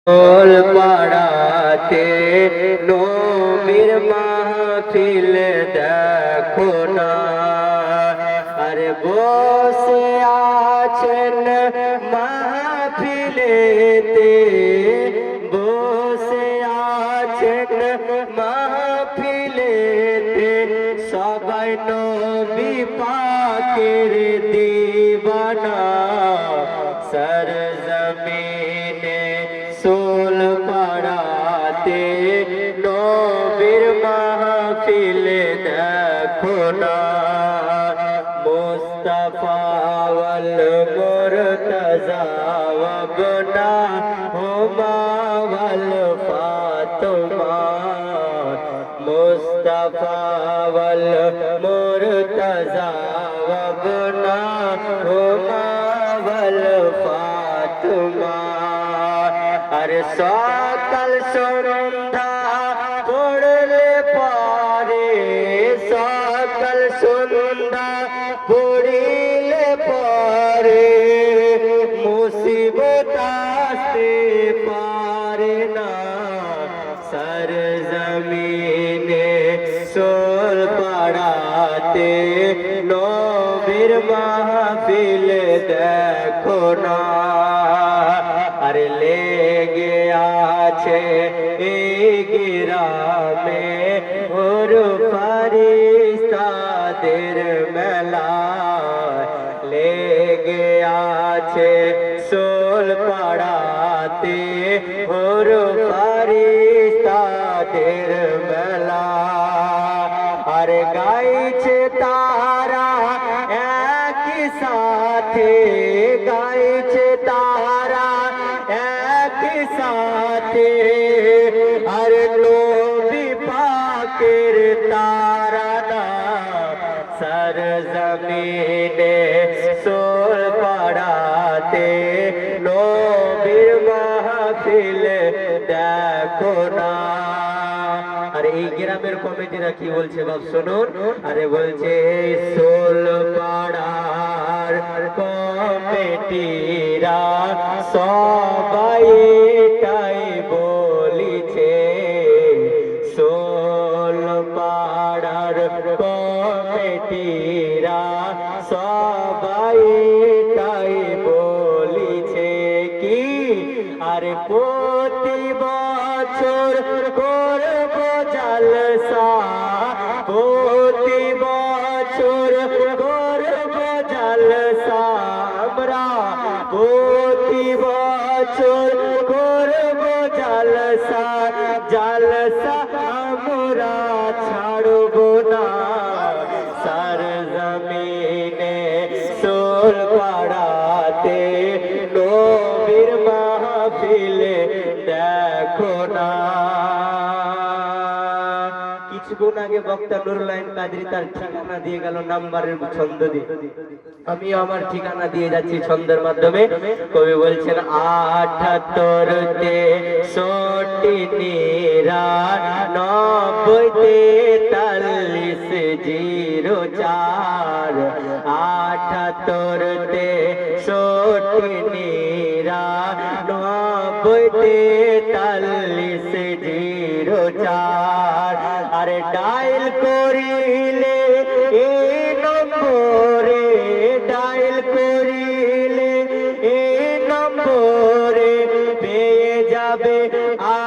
ওল পাড়াতে নবীর মাহফিল দেখো না, আরে বসে আছেন মাহফিলেতে, বসে আছেন মাহফিলেতে, সবাই নবী পাকের দিওয়ানা। সরজমিনে সোল পাড়াতে নবীর মাহফিল দেখো না, মুস্তাফা ওয়াল মুরতজা ওয়াবনা হুমা ওয়াল ফাতিমা, মুস্তাফা ওয়াল মুরতজা ওয়াবনা হুমা ওয়াল ফাতিমা। আরে সকাল সন্ধ্যা পড়লে পরে, সকাল সন্ধ্যা পড়িলে পরে, মুসিবত আসতে পারে না। সরজমিনে সোল পাড়াতে নবীর মাহফিল দেখো না, আরে লেগে আছে এই গ্রামে ওর ফারিস্তাদের মেলা, লেগে আছে সোল পাড়াতে ওর ফারিস্তাদের মেলা। আরে গাইছে তারা একই সাথে, গাইছে তারা একই সাথে, আরে নবী পাকের তারানা। সরজমিনে সোল পাড়াতে নবীর মাহফিল দেখো না। আর এই গ্রামের কমিটিরা কি বলছে বাপ শুনুন, আরে বলছে সোল পাড়ার কমিটিরা সবাই এটাই বলিছে, সোল পাড়ার কমিটিরা সবাই এটাই বলিছে কি, আরে প্রতি বছর করব জলসা, প্রতি বছর করব জলসা আমরা, প্রতি বছর করব জলসা, জলসা আমরা ছাড়ব না। সরজমিনে সোল পাড়াতে নবীর মাহফিল দেখো না। কিছুক্ষণ আগে বক্তা নুরুল্লাহ কাদরি তার ঠিকানা দিয়ে গেল নাম্বারের ছন্দ দিয়ে, আমি আমার ঠিকানা দিয়ে যাচ্ছি ছন্দের মাধ্যমে। কবি বলছেন 78 43 43 04, 78 43 43 04। আরে ডায়াল করিলে এই নম্বরে, ডায়াল করিলে এই নম্বরে পেয়ে যাবে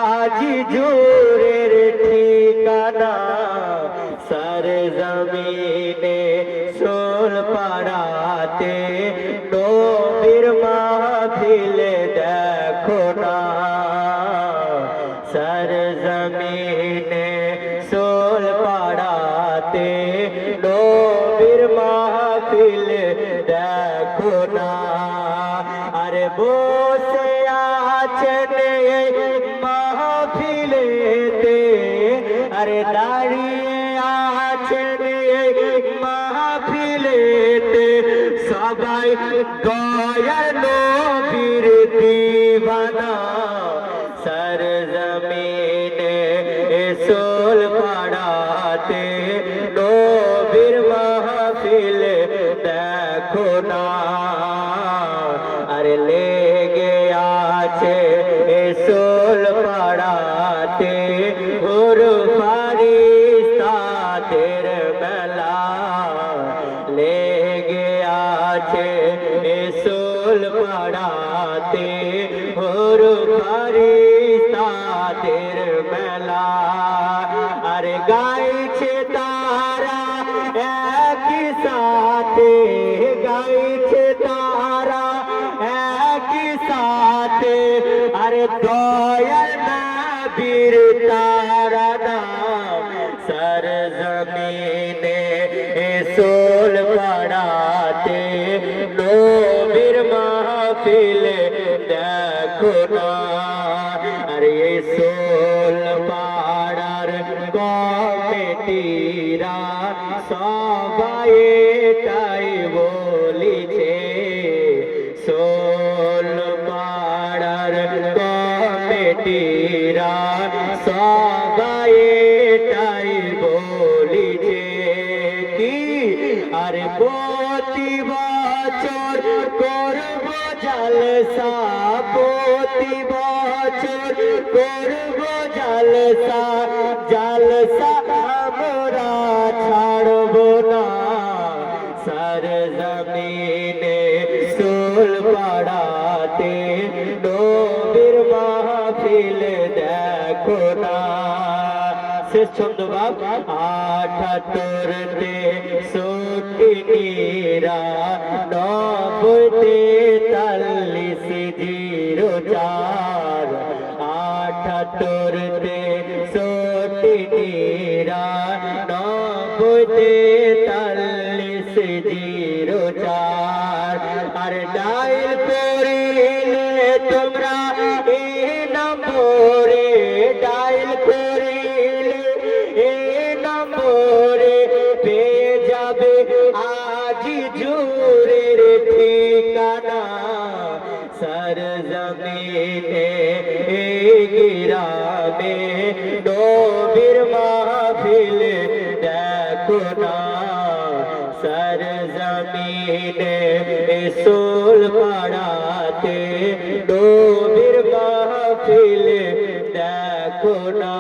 আজি জোরের ঠিকানা। সরজমিনে সোল পাড়াতে নবীর মাহফিল দেখো না, সরজমিনে সোল পাড়াতে নবীর মাহফিল দেখো না। আরে বসে আছেন মাহফিলেতে, আরে দাঁড়িয়ে আছেন মাহফিলেতে, সবাই দয়ার নবীর দিওয়ানা। সরজমিনে সোল পাড়াতে নবীর মাহফিল দেখো না, আরে লেগে আছে এসো হুরু ফারিস্তাদের মেলা লেগে আছে এসুল পাড়াতে হুরু ফারিস্তাদের মেলা আরে গাইছে তারা একই সাথে গাইছে তারা একই সাথে আরে দয়াল নবীর তারা নাম সরজমিনে এসুল পাড়াতে নবীর মাহফিলে দেখো না আরে এসুল পাড়ার কমিটিরা সবাই এটাই বলিছে সোল পাড়ার কমিটিরা সবাই এটাই বলিছে কি আরে প্রতি বছর করব জলসা প্রতি বছর করব জলসা জলসা আমরা ছাড়ব না সরজমিনে সুল পাড়াতে নবীর মাহফিল দেখো না শেষ ছন্দ বাপ 78তে সুটিনীরা 90তে 4304 78তে সুটিনীরা 90তে 4304 আর ডাইল করিলে তোমরা এই নম্বরে ডাইল করিলে এই নম্বরে পেয়ে যাবে আজি জুরের ঠিকানা সরজমিনে এই গ্রামে নবীর মাহফিল দেখো না সরজমিনে এসুল পাড়াতে নবীর মাহফিল দেখো না।